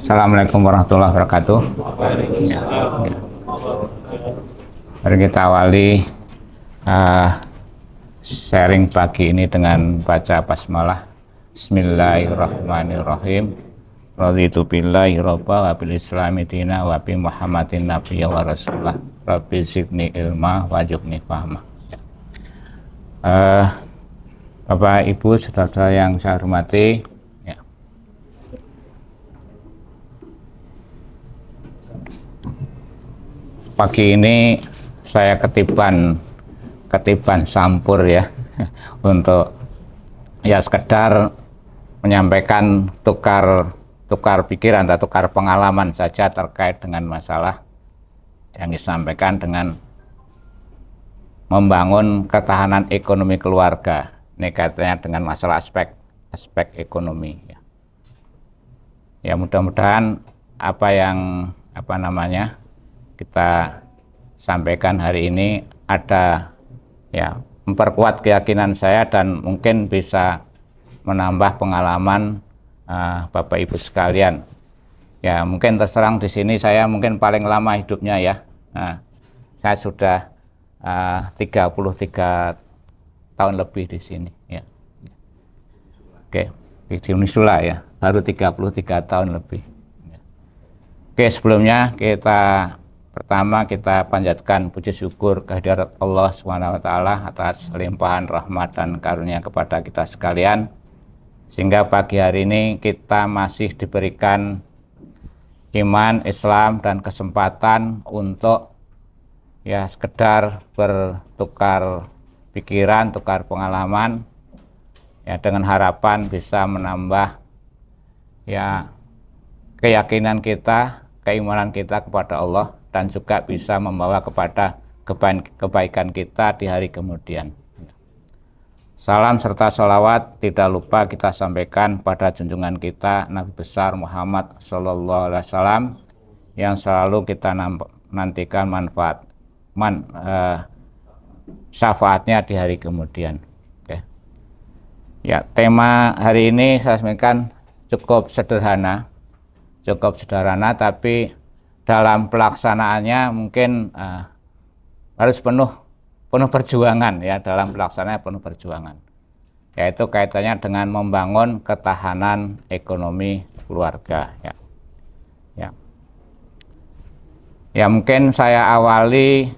Assalamualaikum warahmatullahi wabarakatuh. Ya, ya. Mari kita awali sharing pagi ini dengan baca basmalah. Bismillahirrahmanirrahim. Raditu billahi robba wa bil islami dina wa bi Muhammadin nabiyya wa rasulah. Rabbi zidni ilma wa jubni fahma. Bapak Ibu saudara yang saya hormati, ya. Pagi ini saya ketiban sampur ya untuk ya sekedar menyampaikan tukar pikiran atau tukar pengalaman saja terkait dengan masalah yang disampaikan dengan membangun ketahanan ekonomi keluarga. Ini kaitannya dengan masalah aspek ekonomi ya. Ya mudah-mudahan apa yang kita sampaikan hari ini ada ya memperkuat keyakinan saya dan mungkin bisa menambah pengalaman Bapak Ibu sekalian. Ya mungkin terserang di sini saya mungkin paling lama hidupnya ya. Saya sudah 33 tahun lebih di sini ya. Oke, di Unisula ya, baru 33 tahun lebih. Oke, sebelumnya pertama kita panjatkan puji syukur kehadirat Allah SWT atas limpahan rahmat dan karunia kepada kita sekalian, sehingga pagi hari ini kita masih diberikan iman, Islam, dan kesempatan untuk ya sekedar bertukar pikiran, tukar pengalaman ya, dengan harapan bisa menambah ya keyakinan kita, keimanan kita kepada Allah, dan juga bisa membawa kepada kebaikan kita di hari kemudian. Salam serta sholawat tidak lupa kita sampaikan pada junjungan kita Nabi besar Muhammad SAW yang selalu kita nantikan syafaatnya di hari kemudian. Oke. Ya, tema hari ini saya sampaikan cukup sederhana, tapi dalam pelaksanaannya mungkin harus penuh perjuangan ya, dalam pelaksanaannya penuh perjuangan, yaitu kaitannya dengan membangun ketahanan ekonomi keluarga ya. Ya mungkin saya awali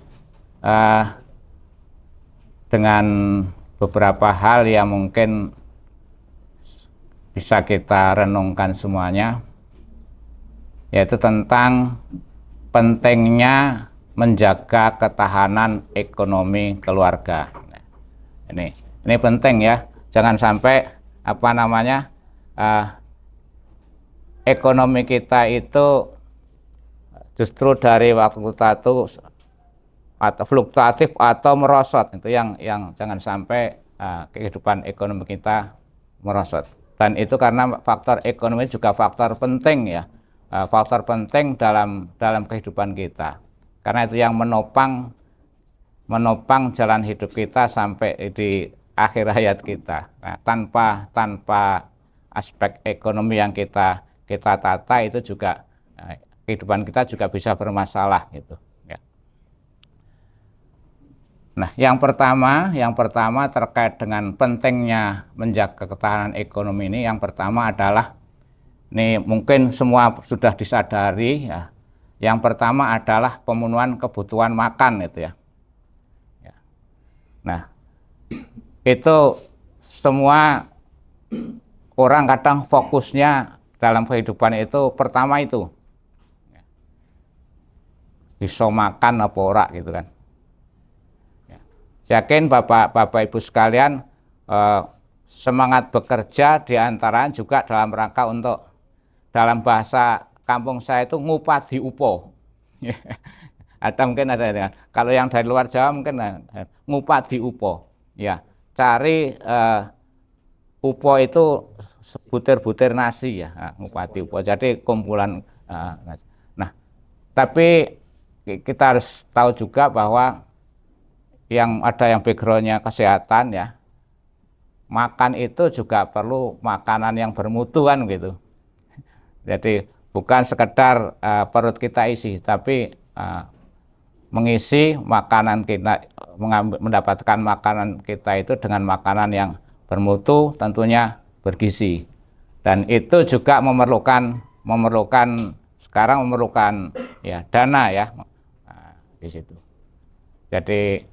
dengan beberapa hal yang mungkin bisa kita renungkan semuanya, yaitu tentang pentingnya menjaga ketahanan ekonomi keluarga. Ini penting ya, jangan sampai ekonomi kita itu justru dari waktu ke waktu atau fluktuatif atau merosot. Itu yang jangan sampai kehidupan ekonomi kita merosot. Dan itu karena faktor ekonomi juga faktor penting ya, faktor penting dalam kehidupan kita, karena itu yang menopang jalan hidup kita sampai di akhir hayat kita. Nah, tanpa aspek ekonomi yang kita tata, itu juga kehidupan kita juga bisa bermasalah gitu. Nah, yang pertama terkait dengan pentingnya menjaga ketahanan ekonomi ini, yang pertama adalah, ini mungkin semua sudah disadari ya, yang pertama adalah pemenuhan kebutuhan makan itu ya. Nah, itu semua orang kadang fokusnya dalam kehidupan itu pertama itu bisa makan apa ora gitu kan. Yakin Bapak Ibu sekalian, semangat bekerja diantaranya juga dalam rangka untuk, dalam bahasa kampung saya itu ngupadi upo. Kalau yang dari luar Jawa mungkin ngupadi upo. Ya, cari upo itu butir-butir nasi ya, ngupadi upo. Jadi kumpulan nasi. Nah, tapi kita harus tahu juga bahwa yang backgroundnya kesehatan ya, makan itu juga perlu makanan yang bermutu kan gitu. Jadi bukan sekedar perut kita isi, tapi mengisi makanan kita, mendapatkan makanan kita itu dengan makanan yang bermutu, tentunya bergizi. Dan itu juga memerlukan sekarang memerlukan ya dana ya, di situ. Jadi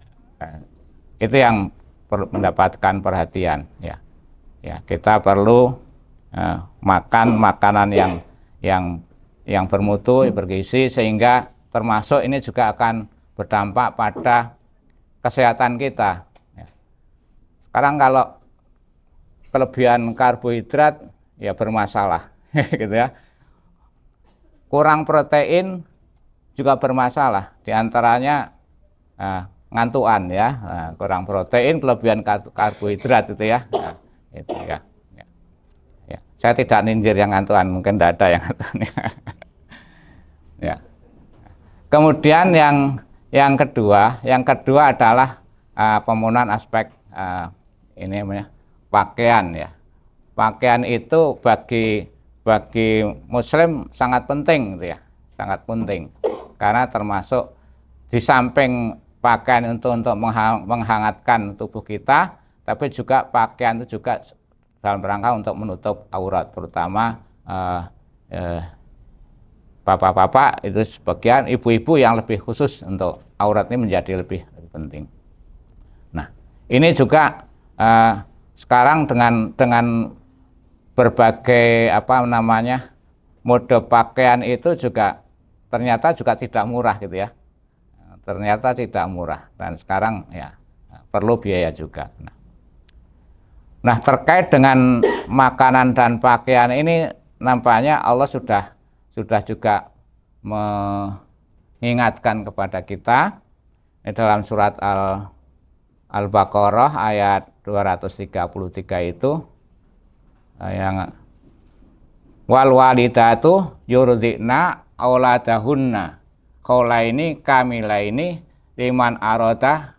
itu yang perlu mendapatkan perhatian ya. Ya, kita perlu makan makanan yang bermutu, bergizi, sehingga termasuk ini juga akan berdampak pada kesehatan kita. Ya. Sekarang kalau kelebihan karbohidrat ya bermasalah, gitu ya. Kurang protein juga bermasalah. Di antaranya ngantuan ya, kurang protein, kelebihan karbohidrat itu ya. Nah, itu ya. Ya. Saya tidak nindir yang ngantuan, mungkin tidak ada yang ngantuan ya. Ya. Kemudian yang kedua adalah pemenuhan aspek ini namanya pakaian ya. Pakaian itu bagi Muslim sangat penting gitu ya, sangat penting. Karena termasuk di samping pakaian untuk menghangatkan tubuh kita, tapi juga pakaian itu juga dalam rangka untuk menutup aurat, terutama bapak-bapak itu sebagian, ibu-ibu yang lebih khusus untuk aurat ini menjadi lebih penting. Nah, ini juga sekarang dengan berbagai mode pakaian itu juga ternyata juga tidak murah gitu ya. Ternyata tidak murah, dan sekarang ya perlu biaya juga. Nah, terkait dengan makanan dan pakaian ini nampaknya Allah sudah juga mengingatkan kepada kita dalam surat Al-Baqarah ayat 233 itu yang wal walidatu yurdina auladahunna qaulaini kamilaini liman arada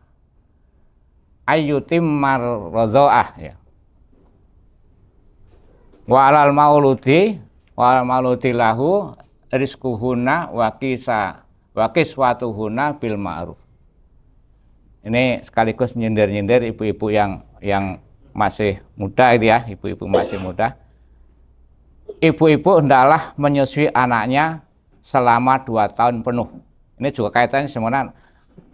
ayyutim marradhaah ya. Wa alal mauludi lahu rizquhunna wa kiswatuhunna bil ma'ruf. Ini sekaligus nyindir-nyindir ibu-ibu yang masih muda itu ya, ibu-ibu masih muda. Ibu-ibu hendaklah menyusui anaknya selama 2 tahun penuh. Ini juga kaitannya sebenarnya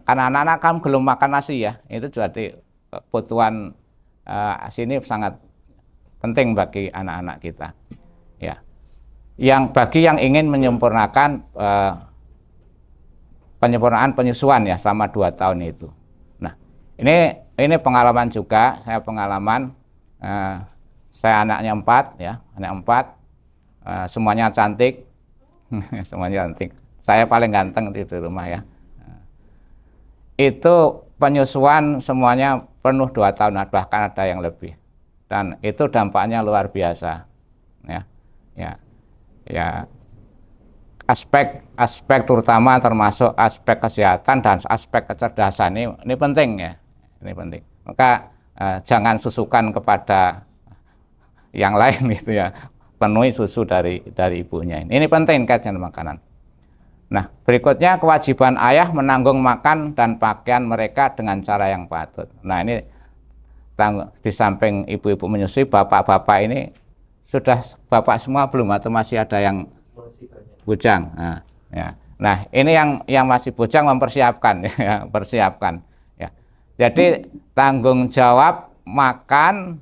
karena anak-anak kan belum makan nasi ya. Itu jadi kebutuhan ASI ini sangat penting bagi anak-anak kita. Ya. Bagi yang ingin menyempurnakan penyempurnaan penyusuan ya selama 2 tahun itu. Nah, ini pengalaman juga, saya pengalaman saya anaknya 4 ya, anak 4, semuanya cantik. Semuanya cantik. Saya paling ganteng di rumah ya. Itu penyusuan semuanya penuh 2 tahun, bahkan ada yang lebih. Dan itu dampaknya luar biasa. Ya, aspek terutama termasuk aspek kesehatan dan aspek kecerdasan ini penting ya. Ini penting. Maka jangan susukan kepada yang lain gitu ya. Penuhi susu dari ibunya ini. Ini penting kaitan makanan. Nah, berikutnya kewajiban ayah menanggung makan dan pakaian mereka dengan cara yang patut. Nah, ini di samping ibu-ibu menyusui, bapak-bapak ini sudah bapak semua belum atau masih ada yang bujang? Nah, ya. Nah, ini yang masih bujang mempersiapkan ya, persiapkan ya. Jadi tanggung jawab makan,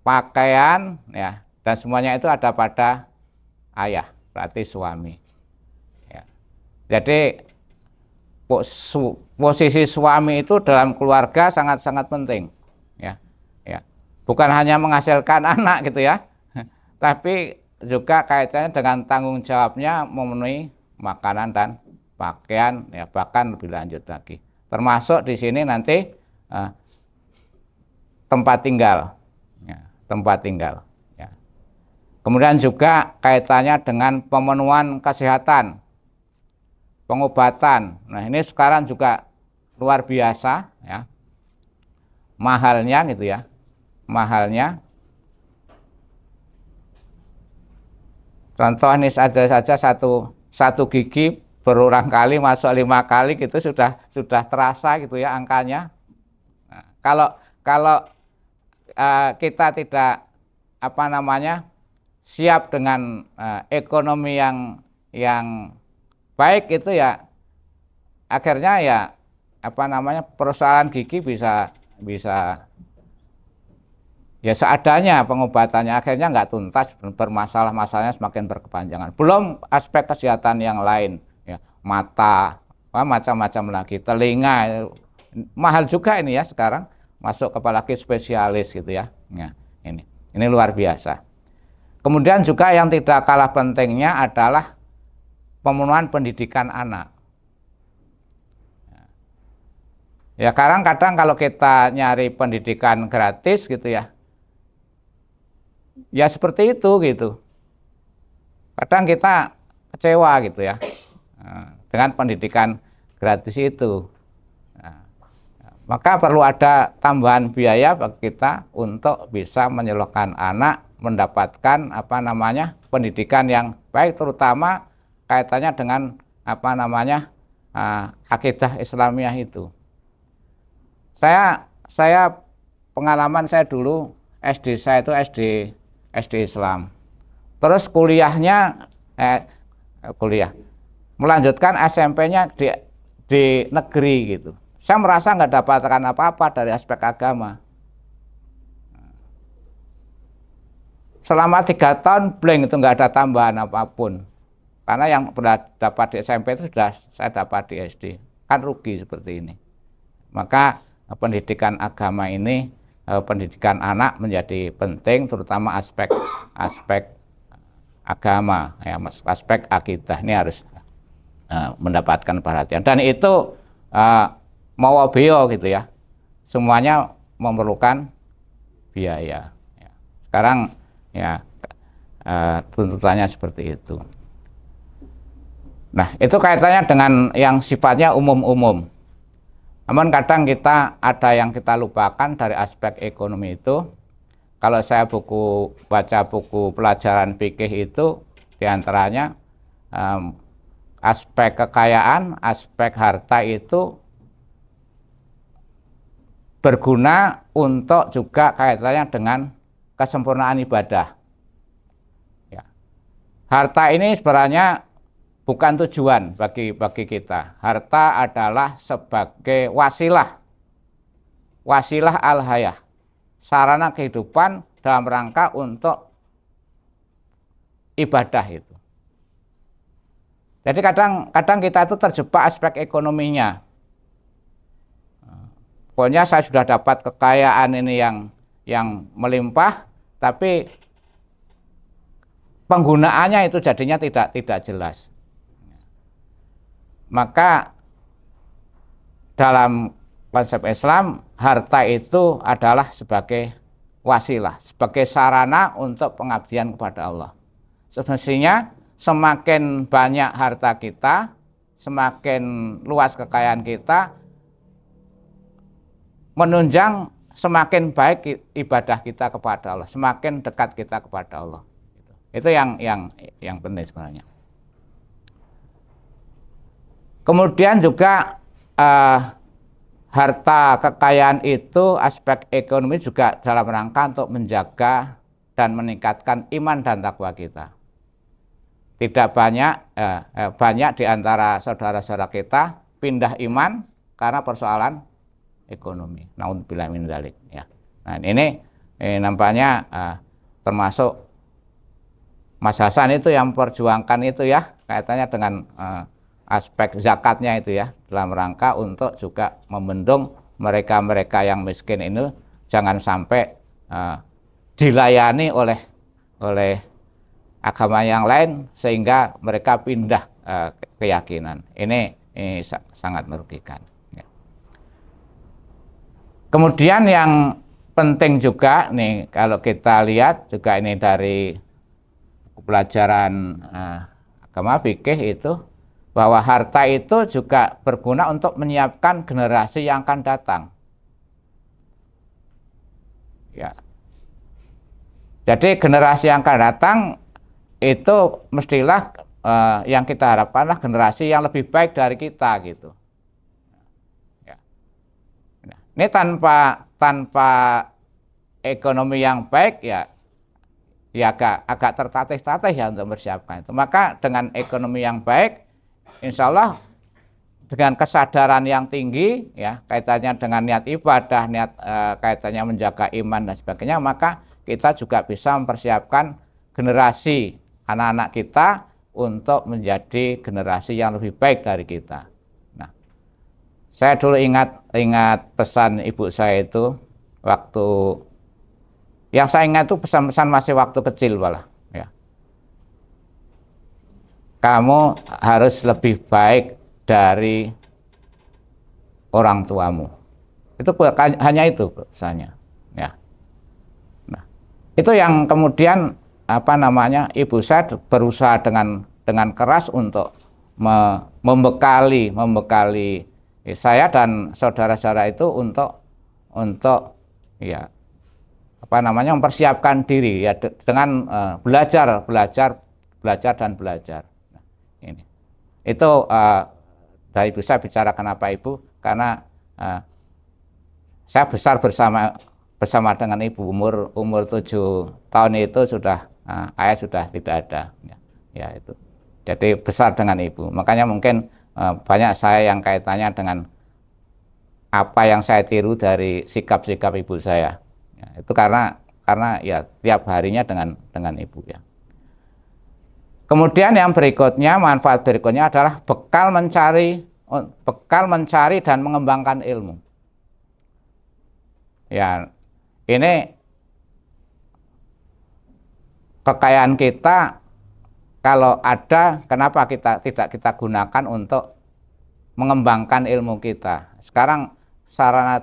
pakaian ya, dan semuanya itu ada pada ayah, berarti suami. Ya. Jadi posisi suami itu dalam keluarga sangat-sangat penting. Ya, bukan hanya menghasilkan anak gitu ya, tapi juga kaitannya dengan tanggung jawabnya memenuhi makanan dan pakaian ya, bahkan lebih lanjut lagi. Termasuk di sini nanti tempat tinggal, ya, tempat tinggal. Ya. Kemudian juga kaitannya dengan pemenuhan kesehatan, pengobatan. Nah, ini sekarang juga luar biasa ya, mahalnya gitu ya. Mahalnya Contoh ini ada saja satu gigi berulang kali masuk 5 kali gitu sudah terasa gitu ya angkanya. Nah, kalau kita tidak apa namanya siap dengan ekonomi yang baik itu ya akhirnya ya apa namanya persoalan gigi bisa ya seadanya pengobatannya akhirnya nggak tuntas masalahnya semakin berkepanjangan. Belum aspek kesehatan yang lain ya mata macam-macam lagi telinga mahal juga ini ya sekarang masuk apalagi spesialis gitu ya. Ya ini luar biasa. Kemudian juga yang tidak kalah pentingnya adalah pemenuhan pendidikan anak. Ya kadang-kadang kalau kita nyari pendidikan gratis gitu ya seperti itu gitu. Kadang kita kecewa gitu ya dengan pendidikan gratis itu. Nah, maka perlu ada tambahan biaya bagi kita untuk bisa menyekolahkan anak mendapatkan apa namanya pendidikan yang baik, terutama kaitannya dengan apa namanya akidah Islamiyah itu. Saya pengalaman saya dulu saya itu SD Islam. Terus kuliahnya melanjutkan SMP-nya di negeri gitu. Saya merasa nggak dapatkan apa-apa dari aspek agama. Selama 3 tahun blank itu nggak ada tambahan apapun. Karena yang pernah dapat di SMP itu sudah saya dapat di SD. Kan rugi seperti ini. Maka pendidikan agama ini, pendidikan anak menjadi penting, terutama aspek agama, ya, aspek akidah ini harus mendapatkan perhatian. Dan itu mau bio gitu ya, semuanya memerlukan biaya. Sekarang ya tuntutannya seperti itu. Nah, itu kaitannya dengan yang sifatnya umum-umum. Namun kadang ada yang kita lupakan dari aspek ekonomi itu. Kalau saya baca buku pelajaran fikih itu diantaranya aspek kekayaan, aspek harta itu berguna untuk juga kaitannya dengan kesempurnaan ibadah. Ya. Harta ini sebenarnya bukan tujuan bagi kita. Harta adalah sebagai wasilah al-hayah, sarana kehidupan dalam rangka untuk ibadah itu. Jadi kadang kita itu terjebak aspek ekonominya. Pokoknya saya sudah dapat kekayaan ini yang melimpah, tapi penggunaannya itu jadinya tidak jelas. Maka dalam konsep Islam, harta itu adalah sebagai wasilah, sebagai sarana untuk pengabdian kepada Allah. Semestinya semakin banyak harta kita, semakin luas kekayaan kita, menunjang semakin baik ibadah kita kepada Allah, semakin dekat kita kepada Allah. Itu yang penting sebenarnya. Kemudian juga harta kekayaan itu aspek ekonomi juga dalam rangka untuk menjaga dan meningkatkan iman dan takwa kita. Tidak banyak di antara saudara-saudara kita pindah iman karena persoalan ekonomi. Naudzubillah min dzalik ya. Nah, ini nampaknya termasuk Mas Hasan itu yang perjuangkan itu ya, kaitannya dengan aspek zakatnya itu ya, dalam rangka untuk juga membendung mereka-mereka yang miskin ini jangan sampai dilayani oleh agama yang lain sehingga mereka pindah keyakinan. Ini sangat merugikan. Ya. Kemudian yang penting juga nih kalau kita lihat juga ini dari pelajaran agama fikih itu, bahwa harta itu juga berguna untuk menyiapkan generasi yang akan datang. Ya. Jadi generasi yang akan datang itu mestilah yang kita harapkanlah generasi yang lebih baik dari kita gitu. Ya. Nah, ini tanpa ekonomi yang baik ya agak tertatih-tatih ya untuk mempersiapkan itu. Maka dengan ekonomi yang baik, insya Allah dengan kesadaran yang tinggi ya kaitannya dengan niat ibadah, niat kaitannya menjaga iman dan sebagainya, maka kita juga bisa mempersiapkan generasi anak-anak kita untuk menjadi generasi yang lebih baik dari kita. Nah, saya dulu ingat pesan ibu saya itu waktu yang saya ingat itu pesan-pesan masih waktu kecil malah ya. Kamu harus lebih baik dari orang tuamu. Itu hanya itu pesannya ya. Nah, itu yang kemudian ibu saya berusaha dengan keras untuk membekali saya dan saudara-saudara itu untuk ya mempersiapkan diri ya dengan belajar dan belajar. Nah, ini itu dari ibu saya bicara kenapa ibu, karena saya besar bersama dengan ibu, umur 7 tahun itu sudah ayah sudah tidak ada ya itu. Jadi besar dengan ibu, makanya mungkin banyak saya yang kaitannya dengan apa yang saya tiru dari sikap-sikap ibu saya ya, itu karena ya tiap harinya dengan ibu ya. Kemudian yang berikutnya, manfaat berikutnya adalah bekal mencari dan mengembangkan ilmu ya. Ini kekayaan kita kalau ada, kenapa tidak kita gunakan untuk mengembangkan ilmu kita. Sekarang sarana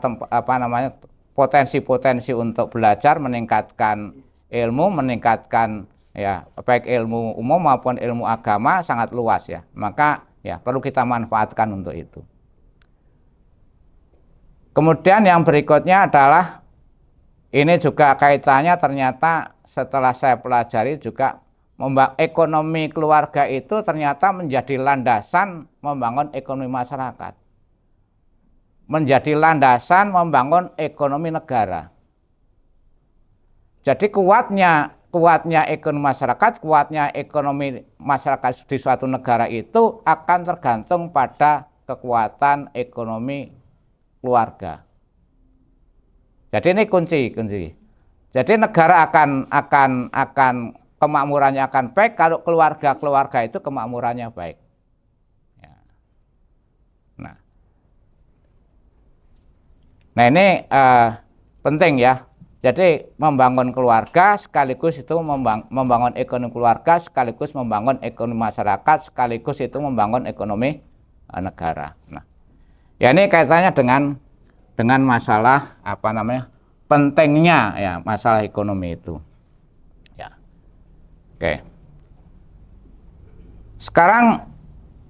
potensi-potensi untuk belajar, meningkatkan ilmu, meningkatkan ya baik ilmu umum maupun ilmu agama sangat luas ya. Maka ya perlu kita manfaatkan untuk itu. Kemudian yang berikutnya adalah ini juga kaitannya ternyata setelah saya pelajari juga ekonomi keluarga itu ternyata menjadi landasan membangun ekonomi masyarakat. Menjadi landasan membangun ekonomi negara. Jadi kuatnya ekonomi masyarakat di suatu negara itu akan tergantung pada kekuatan ekonomi keluarga. Jadi ini kunci. Jadi negara akan kemakmurannya akan baik kalau keluarga itu kemakmurannya baik. Ya. Nah ini penting ya. Jadi membangun keluarga sekaligus itu membangun ekonomi keluarga, sekaligus membangun ekonomi masyarakat, sekaligus itu membangun ekonomi negara. Nah, ya ini kaitannya dengan masalah pentingnya ya masalah ekonomi itu. Ya. Oke. Sekarang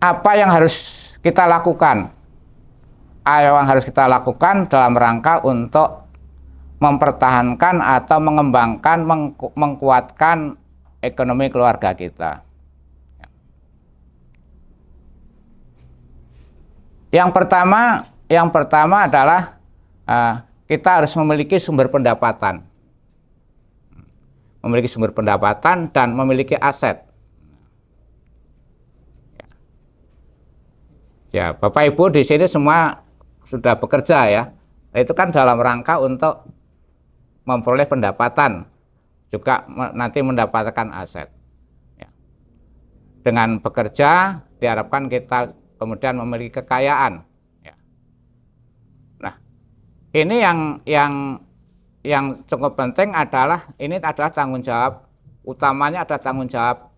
apa yang harus kita lakukan? Yang harus kita lakukan dalam rangka untuk mempertahankan atau mengembangkan, mengkuatkan ekonomi keluarga kita. Yang pertama adalah kita harus memiliki sumber pendapatan. Memiliki sumber pendapatan dan memiliki aset. Ya, Bapak Ibu di sini semua sudah bekerja ya. Itu kan dalam rangka untuk memperoleh pendapatan, juga nanti mendapatkan aset. Ya. Dengan bekerja diharapkan kita kemudian memiliki kekayaan. Ya. Nah, ini yang cukup penting adalah tanggung jawab utamanya, ada tanggung jawab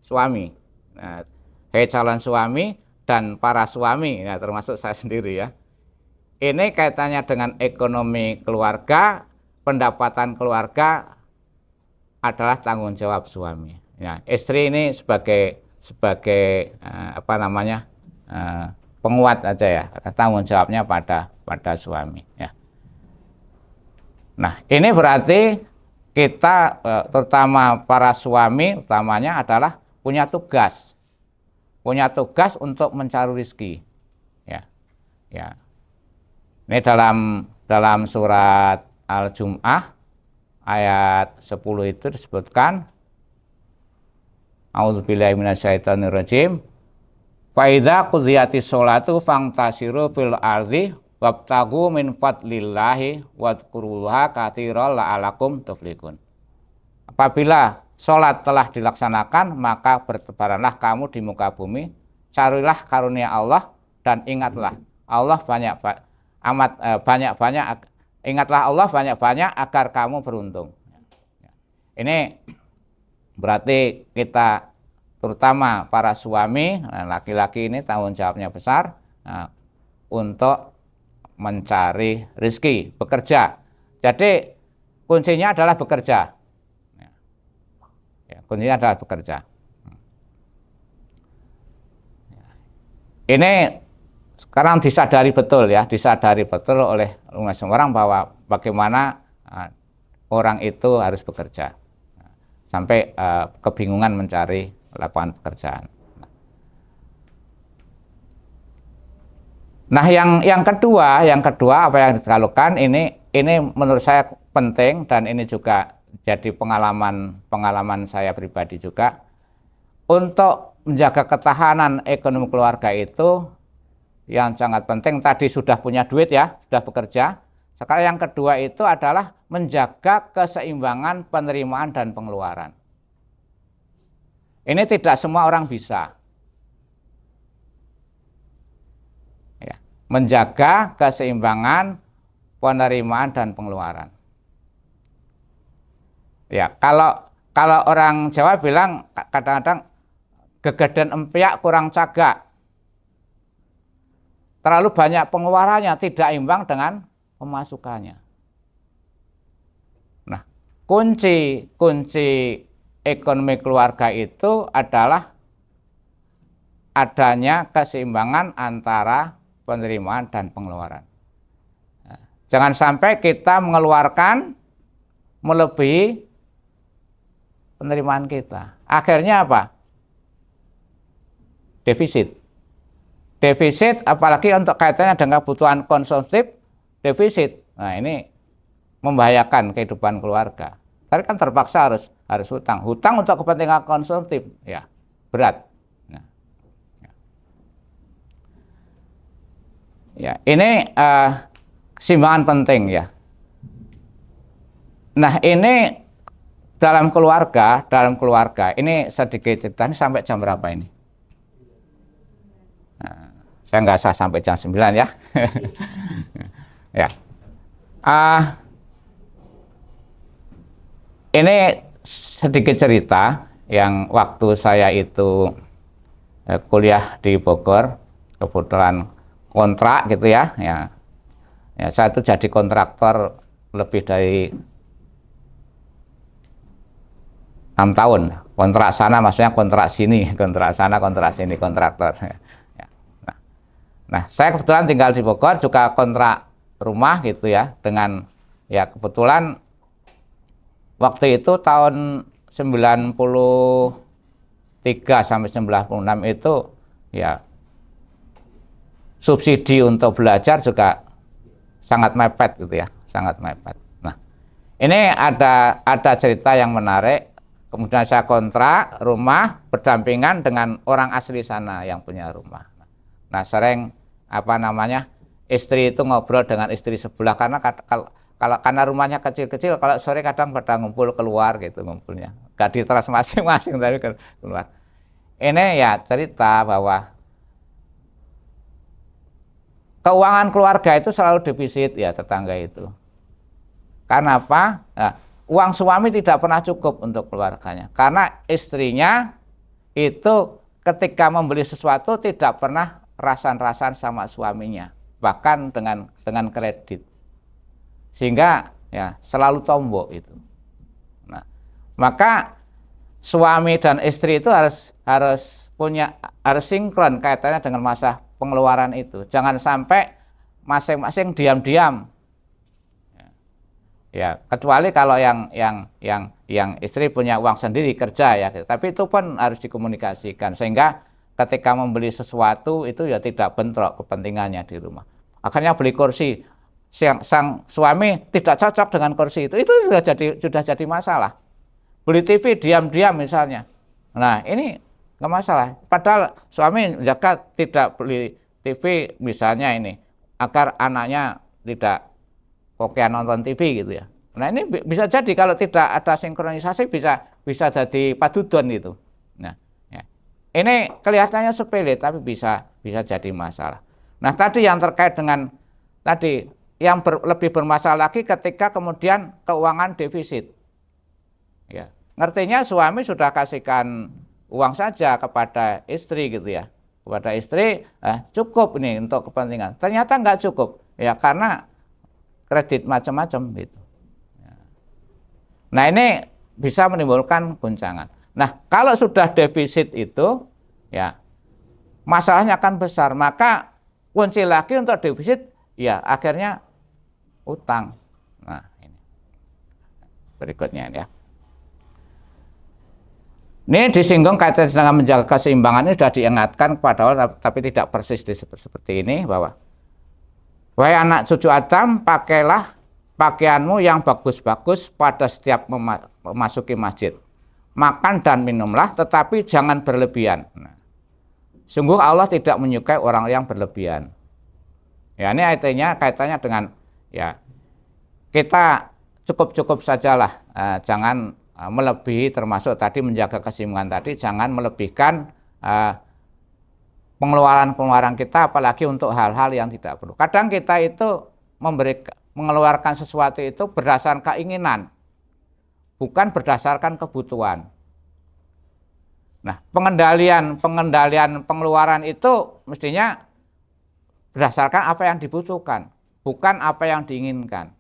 suami. Nah, calon suami dan para suami, ya, termasuk saya sendiri ya. Ini kaitannya dengan ekonomi keluarga, pendapatan keluarga adalah tanggung jawab suami. Ya, istri ini sebagai penguat aja ya, tanggung jawabnya pada suami. Ya. Nah, ini berarti kita terutama para suami utamanya adalah punya tugas untuk mencari rezeki. Ya, ya. Ini dalam surat Al-Jum'ah ayat 10 itu disebutkan, A'udzubillahi minasyaitonirrajim. Fa idza qudiyatis sholatu fangtasiru fil ardi wabtagu min fadlillahi wadhkurullaha katsiran la'alakum tuflihun. Apabila sholat telah dilaksanakan, maka bertebaranlah kamu di muka bumi, carilah karunia Allah dan ingatlah Allah ingatlah Allah banyak-banyak agar kamu beruntung. Ini berarti kita terutama para suami, laki-laki ini tanggung jawabnya besar untuk mencari rezeki, bekerja. Jadi kuncinya adalah bekerja. Ya, kuncinya adalah bekerja. Ini sekarang disadari betul oleh semua orang bahwa bagaimana orang itu harus bekerja. Sampai kebingungan mencari lapangan pekerjaan. Nah, yang kedua apa yang dilakukan ini menurut saya penting, dan ini juga jadi pengalaman saya pribadi juga untuk menjaga ketahanan ekonomi keluarga itu yang sangat penting. Tadi sudah punya duit ya, sudah bekerja. Sekarang yang kedua itu adalah menjaga keseimbangan penerimaan dan pengeluaran. Ini tidak semua orang bisa. Ya, menjaga keseimbangan penerimaan dan pengeluaran. Ya, kalau orang Jawa bilang kadang-kadang gegedan empiak kurang cagak. Terlalu banyak pengeluarannya, tidak imbang dengan pemasukannya. Nah, kunci ekonomi keluarga itu adalah adanya keseimbangan antara penerimaan dan pengeluaran. Nah, jangan sampai kita mengeluarkan melebihi penerimaan kita. Akhirnya apa? Defisit. Defisit, apalagi untuk kaitannya dengan kebutuhan konsumtif, defisit. Nah, ini membahayakan kehidupan keluarga. Tapi kan terpaksa harus hutang untuk kepentingan konsumtif, ya berat. Nah, ya ini keseimbangan penting ya. Nah, ini dalam keluarga ini sedikit cerita, ini sampai jam berapa ini? Nah, saya nggak usah sampai jam 9 ya. Ya. Ini sedikit cerita yang waktu saya itu kuliah di Bogor, kebetulan kontrak gitu ya. Ya, saya itu jadi kontraktor lebih dari 6 tahun. Kontrak sana maksudnya kontrak sini, kontrak sana, kontrak sini, kontraktor. Ya. Nah, saya kebetulan tinggal di Bogor, juga kontrak rumah gitu ya, dengan ya kebetulan waktu itu tahun 93 sampai 96 itu ya subsidi untuk belajar juga sangat mepet gitu ya, sangat mepet. Nah, ini ada cerita yang menarik. Kemudian saya kontrak rumah berdampingan dengan orang asli sana yang punya rumah. Nah, sering istri itu ngobrol dengan istri sebelah, karena karena rumahnya kecil-kecil, kalau sore kadang pada ngumpul keluar gitu, ngumpulnya gak di teras masing-masing tapi keluar. Ini ya cerita bahwa keuangan keluarga itu selalu defisit ya, tetangga itu. Karena apa? Nah, uang suami tidak pernah cukup untuk keluarganya, karena istrinya itu ketika membeli sesuatu tidak pernah rasan-rasan sama suaminya, bahkan dengan kredit, sehingga ya selalu tombok itu. Nah, maka suami dan istri itu harus sinkron kaitannya dengan masa pengeluaran itu. Jangan sampai masing-masing diam-diam. Ya, kecuali kalau yang istri punya uang sendiri kerja ya, tapi itu pun harus dikomunikasikan sehingga ketika membeli sesuatu itu ya tidak bentrok kepentingannya di rumah. Akhirnya beli kursi, sang suami tidak cocok dengan kursi itu sudah jadi masalah. Beli TV diam-diam misalnya. Nah, ini nggak masalah. Padahal suami menjaga tidak beli TV misalnya ini agar anaknya tidak kokean nonton TV gitu ya. Nah, ini bisa jadi kalau tidak ada sinkronisasi bisa jadi padudon itu. Nah, ya. Ini kelihatannya sepele tapi bisa jadi masalah. Nah, tadi yang terkait dengan tadi yang lebih bermasalah lagi ketika kemudian keuangan defisit. Ya, ngertinya suami sudah kasihkan uang saja kepada istri gitu ya. Kepada istri cukup ini untuk kepentingan. Ternyata nggak cukup. Ya, karena kredit macam-macam gitu. Nah, ini bisa menimbulkan guncangan. Nah, kalau sudah defisit itu ya masalahnya akan besar. Maka kunci lagi untuk defisit ya akhirnya utang. Nah, ini berikutnya ya. Ini disinggung kaitan dengan menjaga keseimbangan ini sudah diingatkan kepada Allah tapi tidak persis seperti ini bahwa wahai anak cucu Adam, pakailah pakaianmu yang bagus-bagus pada setiap memasuki masjid. Makan dan minumlah, tetapi jangan berlebihan. Nah, sungguh Allah tidak menyukai orang yang berlebihan. Ya, ini artinya kaitannya dengan ya kita cukup-cukup sajalah, jangan melebihi, termasuk tadi menjaga keseimbangan tadi, jangan melebihkan pengeluaran kita apalagi untuk hal-hal yang tidak perlu. Kadang kita itu mengeluarkan sesuatu itu berdasarkan keinginan, bukan berdasarkan kebutuhan. Nah, pengendalian pengeluaran itu mestinya berdasarkan apa yang dibutuhkan, bukan apa yang diinginkan.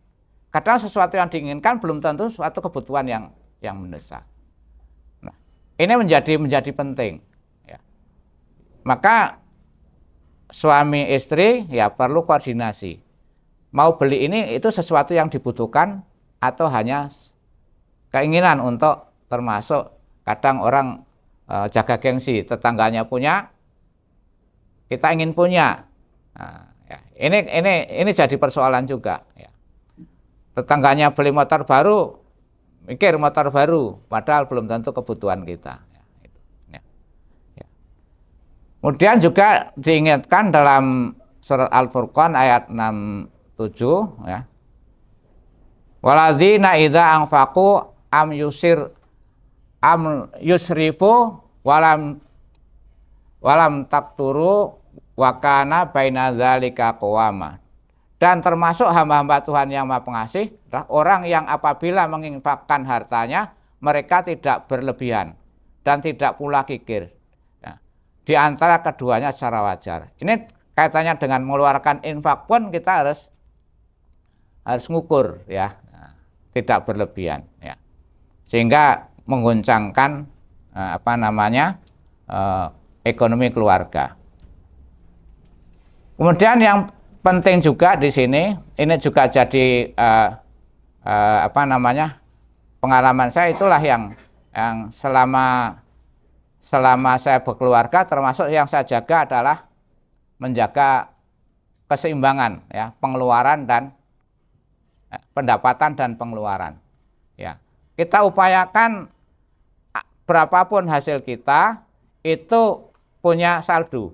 Kadang sesuatu yang diinginkan belum tentu suatu kebutuhan yang mendesak. Nah, ini menjadi penting. Ya. Maka suami istri ya perlu koordinasi. Mau beli ini itu sesuatu yang dibutuhkan atau hanya keinginan untuk, termasuk kadang orang jaga gengsi, tetangganya punya, kita ingin punya. Nah, ya. Ini jadi persoalan juga. Ya. Tetangganya beli motor baru, mikir motor baru, padahal belum tentu kebutuhan kita. Ya. Kemudian juga diingatkan dalam surat Al-Furqan ayat 67 ya. Waladzina idza anfaqu am yusrifu walam takturu wa kana baina dzalika qawama. Dan termasuk hamba-hamba Tuhan yang Maha Pengasih adalah orang yang apabila menginfakkan hartanya mereka tidak berlebihan dan tidak pula kikir. Ya. Di antara keduanya secara wajar. Ini kaitannya dengan mengeluarkan infak pun kita harus ngukur ya, tidak berlebihan ya. Sehingga mengguncangkan ekonomi keluarga. Kemudian yang penting juga di sini, ini juga jadi pengalaman saya, itulah yang selama saya berkeluarga termasuk yang saya jaga adalah menjaga keseimbangan ya, pengeluaran dan pendapatan dan pengeluaran. Ya, kita upayakan berapapun hasil kita itu punya saldo.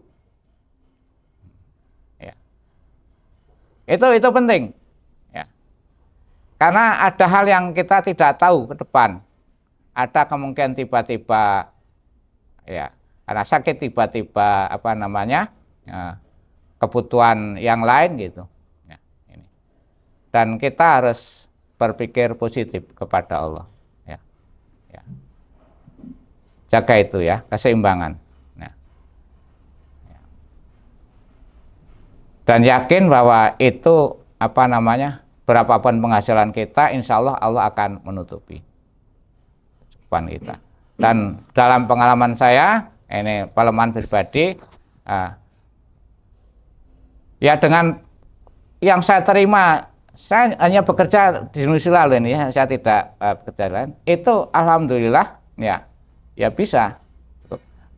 Itu penting ya. Karena ada hal yang kita tidak tahu ke depan. Ada kemungkinan tiba-tiba ya, karena sakit tiba-tiba kebutuhan yang lain gitu ya, ini. Dan kita harus berpikir positif kepada Allah ya. Ya. Jaga itu ya, keseimbangan. Dan yakin bahwa itu berapapun penghasilan kita, insya Allah Allah akan menutupi kecukupan kita. Dan dalam pengalaman saya, ini pengalaman pribadi, ya dengan yang saya terima saya hanya bekerja di Nusa ini ya, saya tidak bekerja lain. Itu alhamdulillah ya bisa.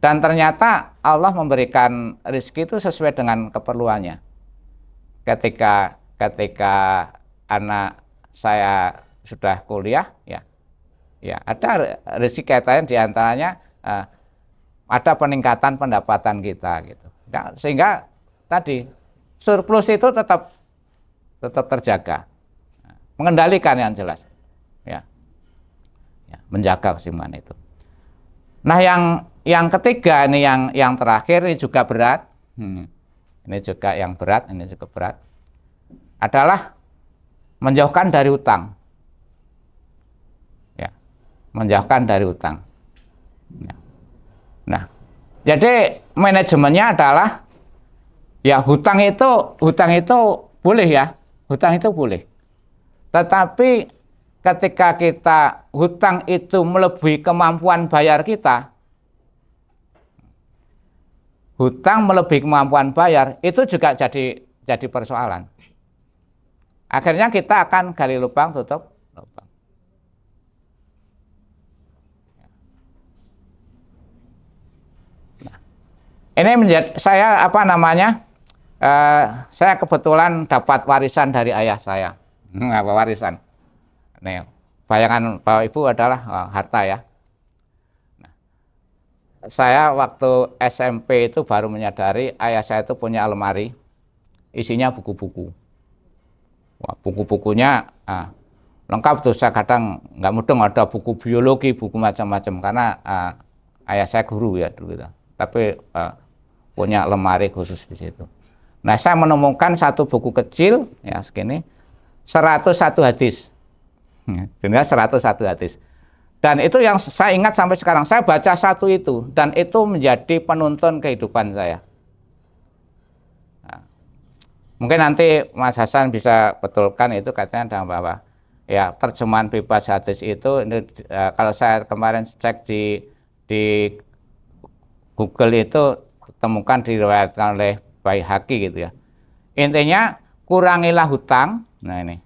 Dan ternyata Allah memberikan rezeki itu sesuai dengan keperluannya. Ketika anak saya sudah kuliah, ya ada rezeki kaitannya diantaranya ada peningkatan pendapatan kita gitu. Nah, sehingga tadi surplus itu tetap terjaga, mengendalikan yang jelas, ya menjaga keseimbangan itu. Nah, yang ketiga ini yang terakhir ini juga berat, ini juga yang berat, ini juga berat, adalah menjauhkan dari hutang, ya, menjauhkan dari hutang. Ya. Nah, jadi manajemennya adalah ya hutang itu boleh ya, hutang itu boleh. Tetapi ketika kita hutang itu melebihi kemampuan bayar kita, hutang melebihi kemampuan bayar itu juga jadi persoalan. Akhirnya kita akan gali lubang tutup lubang. Nah, ini menjadi saya saya kebetulan dapat warisan dari ayah saya. Warisan. Nih, bayangan Bapak Ibu adalah harta ya. Nah, saya waktu SMP itu baru menyadari ayah saya itu punya lemari isinya buku-buku. Wah, buku-bukunya lengkap tuh, saya kadang nggak mudeng ada buku biologi, buku macam-macam karena ayah saya guru ya dulu gitu. Tapi punya lemari khusus di situ. Nah, saya menemukan satu buku kecil ya segini 101 hadis. Jumlah 101 hadis. Dan itu yang saya ingat sampai sekarang. Saya baca satu itu dan itu menjadi penuntun kehidupan saya. Nah, mungkin nanti Mas Hasan bisa betulkan itu katanya dalam bahwa ya terjemahan bebas hadis itu ini, kalau saya kemarin cek di Google itu temukan diriwayatkan oleh Baihaqi gitu ya. Intinya kurangilah hutang. Nah ini,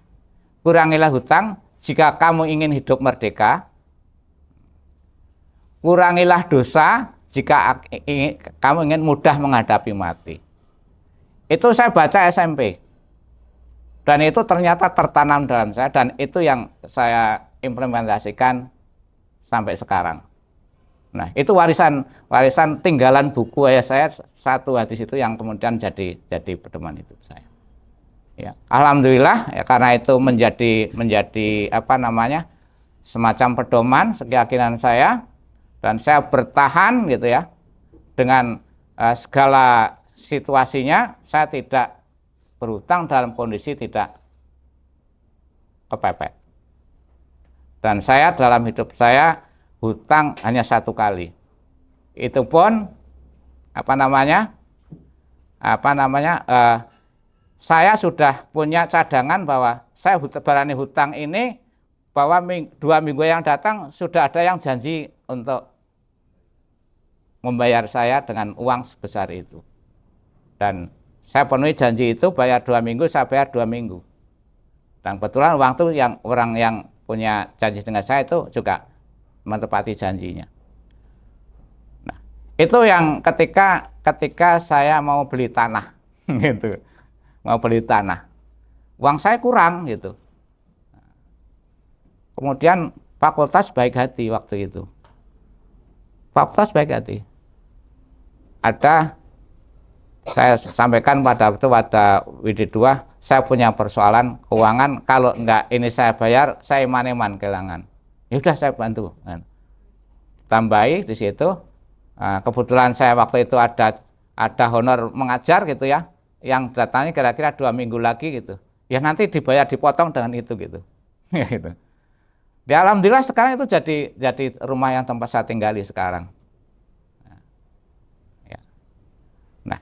kurangilah hutang jika kamu ingin hidup merdeka. Kurangilah dosa jika kamu ingin mudah menghadapi mati. Itu saya baca SMP. Dan itu ternyata tertanam dalam saya dan itu yang saya implementasikan sampai sekarang. Nah, itu warisan tinggalan buku ayah saya, satu hadis itu yang kemudian jadi pedoman hidup saya. Ya, alhamdulillah ya, karena itu menjadi semacam pedoman keyakinan saya dan saya bertahan gitu ya dengan segala situasinya. Saya tidak berhutang dalam kondisi tidak kepepet, dan saya dalam hidup saya hutang hanya satu kali, itu pun saya sudah punya cadangan bahwa saya berani hutang ini bahwa 2 minggu yang datang sudah ada yang janji untuk membayar saya dengan uang sebesar itu. Dan saya penuhi janji itu, bayar 2 minggu, saya bayar 2 minggu. Dan kebetulan uang itu orang yang punya janji dengan saya itu juga menepati janjinya. Nah, itu yang ketika saya mau beli tanah gitu. Mau beli tanah, uang saya kurang gitu. Kemudian fakultas baik hati waktu itu. Fakultas baik hati. Saya sampaikan pada WD2, saya punya persoalan keuangan, kalau enggak ini saya bayar, saya iman-iman kehilangan. Ya udah saya bantu. Tambahi di situ. Kebetulan saya waktu itu ada honor mengajar gitu ya. Yang datangnya kira-kira 2 minggu lagi gitu. Ya nanti dibayar dipotong dengan itu gitu. Ya gitu. Ya alhamdulillah sekarang itu jadi rumah yang tempat saya tinggali sekarang. Ya. Nah,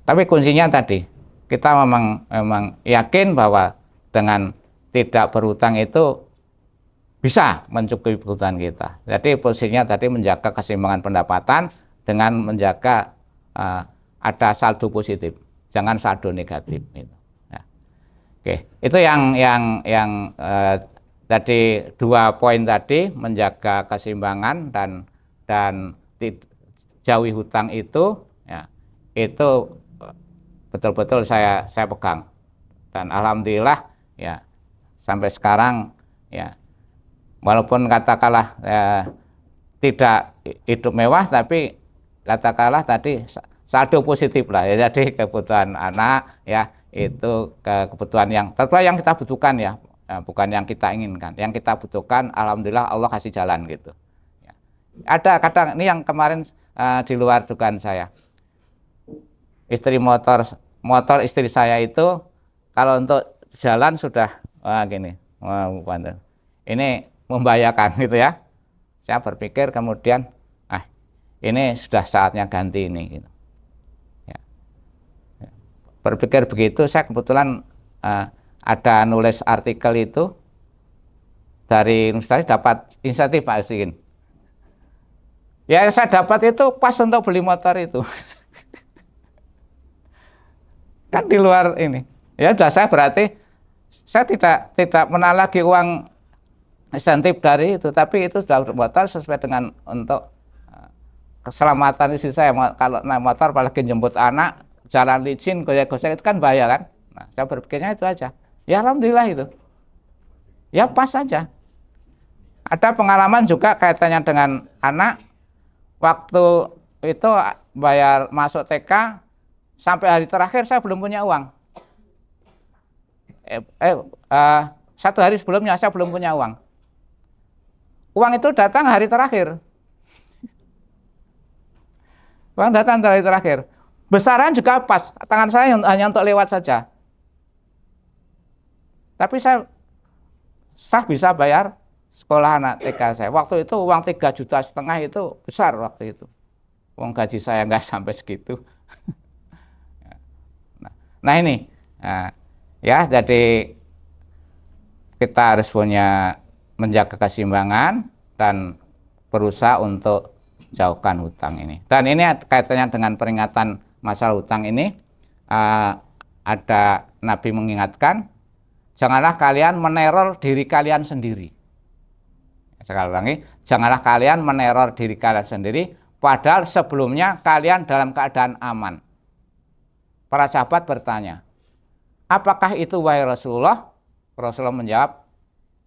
tapi kuncinya tadi kita memang yakin bahwa dengan tidak berhutang itu bisa mencukupi kebutuhan kita. Jadi posisinya tadi menjaga keseimbangan pendapatan dengan menjaga ada saldo positif. Jangan saldo negatif. Nah, Oke, itu tadi 2 poin tadi, menjaga keseimbangan dan jauhi hutang itu, ya, itu betul-betul saya pegang, dan alhamdulillah ya sampai sekarang ya, walaupun katakanlah tidak hidup mewah, tapi katakanlah tadi saldo positif lah ya, jadi kebutuhan anak ya itu kebutuhan yang tentu yang kita butuhkan ya, bukan yang kita inginkan, yang kita butuhkan alhamdulillah Allah kasih jalan gitu ya. Ada kadang ini yang kemarin di luar dugaan saya, motor istri saya itu kalau untuk jalan sudah gini, ini membahayakan gitu ya. Saya berpikir kemudian ini sudah saatnya ganti ini gitu ya. Berpikir begitu, saya kebetulan ada nulis artikel itu dari Nusantara, dapat insentif Pak Asin. Ya saya dapat itu pas untuk beli motor itu. Kan di luar ini. Ya sudah, saya berarti saya tidak menagih uang insentif dari itu, tapi itu sudah motor sesuai dengan untuk keselamatan istri saya. Kalau naik motor apalagi jemput anak, jalan licin, goyang-goyang itu kan bahaya kan. Nah, saya berpikirnya itu aja. Ya alhamdulillah itu. Ya pas saja. Ada pengalaman juga kaitannya dengan anak. Waktu itu bayar masuk TK, sampai hari terakhir saya belum punya uang. 1 hari sebelumnya saya belum punya uang. Uang itu datang hari terakhir. Uang datang hari terakhir. Besaran juga pas. Tangan saya hanya untuk lewat saja. Tapi saya bisa bayar sekolah anak TK saya. Waktu itu uang 3,5 juta itu besar waktu itu. Uang gaji saya nggak sampai segitu. Nah ini, ya jadi kita harus punya menjaga keseimbangan dan berusaha untuk jauhkan hutang ini. Dan ini kaitannya dengan peringatan masalah hutang ini, ada Nabi mengingatkan, janganlah kalian meneror diri kalian sendiri. Sekali lagi, janganlah kalian meneror diri kalian sendiri, padahal sebelumnya kalian dalam keadaan aman. Para sahabat bertanya, apakah itu wahai Rasulullah? Rasulullah menjawab,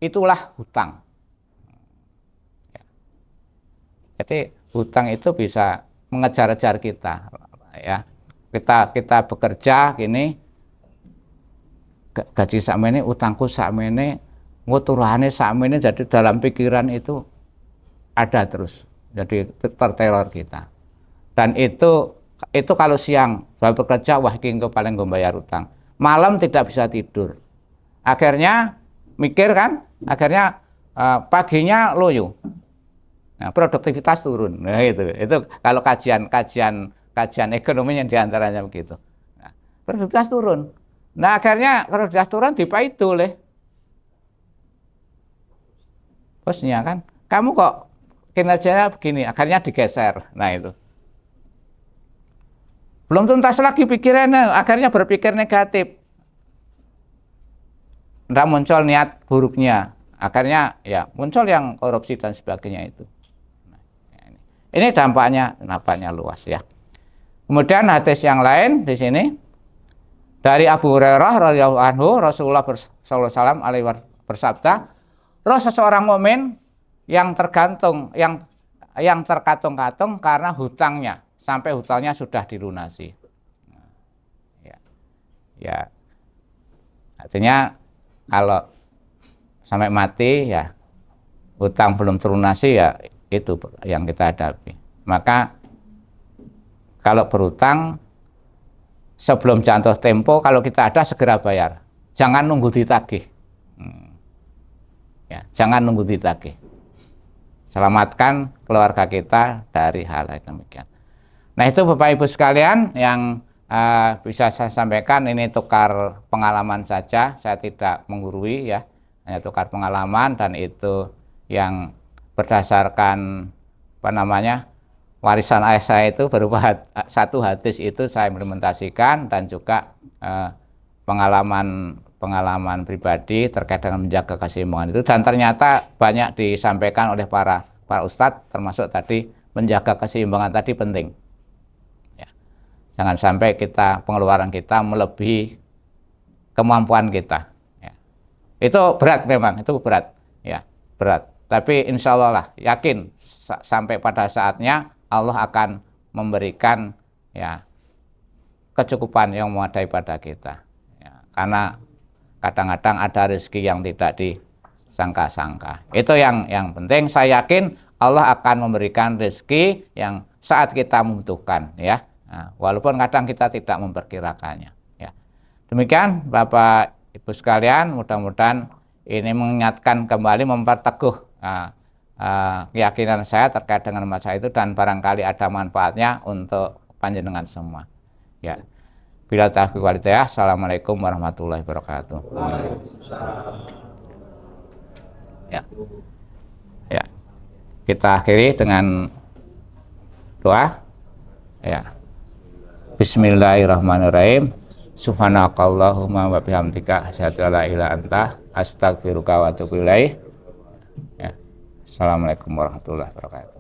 itulah hutang. Jadi hutang itu bisa mengejar-ejar kita, ya. Kita bekerja gini, gaji sakmene, utangku sakmene, nguturane sakmene, jadi dalam pikiran itu ada terus, jadi terteror kita. Dan itu kalau siang bekerja, wah ini paling bayar utang. Malam tidak bisa tidur. Akhirnya mikir kan, akhirnya paginya loyo. Nah, produktivitas turun. Nah, itu kalau kajian ekonominya diantaranya begitu. Nah, produktivitas turun. Nah, akhirnya produktivitas turun dipaitu oleh bosnya kan. Kamu kok kinerjanya begini, akhirnya digeser. Nah, itu. Belum tuntas lagi pikirannya, akhirnya berpikir negatif. Nggak muncul niat buruknya. Akhirnya ya muncul yang korupsi dan sebagainya itu. Ini dampaknya luas ya. Kemudian hadis yang lain di sini dari Abu Hurairah radhiyallahu anhu, Rasulullah sallallahu alaihi wasallam bersabda, roh seseorang mukmin yang terkatung-katung karena hutangnya sampai hutangnya sudah dilunasi. Ya. Artinya kalau sampai mati ya hutang belum terlunasi, ya itu yang kita hadapi. Maka kalau berhutang sebelum jatuh tempo, kalau kita ada segera bayar, jangan nunggu ditagih. Ya, jangan nunggu ditagih. Selamatkan keluarga kita dari hal yang demikian. Nah itu Bapak Ibu sekalian yang bisa saya sampaikan. Ini tukar pengalaman saja, saya tidak menggurui ya, hanya tukar pengalaman, dan itu yang berdasarkan warisan ayah saya itu berupa satu hadis itu saya implementasikan, dan juga pengalaman pengalaman pribadi terkait dengan menjaga keseimbangan itu, dan ternyata banyak disampaikan oleh para ustadz, termasuk tadi menjaga keseimbangan tadi penting. Ya. Jangan sampai pengeluaran kita melebihi kemampuan kita. Ya. Itu berat memang, itu berat. Ya, berat. Tapi insya Allah lah, yakin sampai pada saatnya Allah akan memberikan ya kecukupan yang memadai pada kita. Ya, karena kadang-kadang ada rezeki yang tidak disangka-sangka. Itu yang penting. Saya yakin Allah akan memberikan rezeki yang saat kita membutuhkan, ya. Nah, walaupun kadang kita tidak memperkirakannya. Ya. Demikian Bapak Ibu sekalian, mudah-mudahan ini mengingatkan kembali, memperteguh keyakinan saya terkait dengan masalah itu, dan barangkali ada manfaatnya untuk panjenengan semua. Ya. Bila taufiq wal hidayah. Assalamualaikum warahmatullahi wabarakatuh. Ya. Ya. Kita akhiri dengan doa. Ya. Bismillahirrahmanirrahim. Subhanakallahumma wa bihamdika asyhadu an la ilaha illa anta astaghfiruka wa atubu ilaik. Ya. Assalamualaikum warahmatullahi wabarakatuh.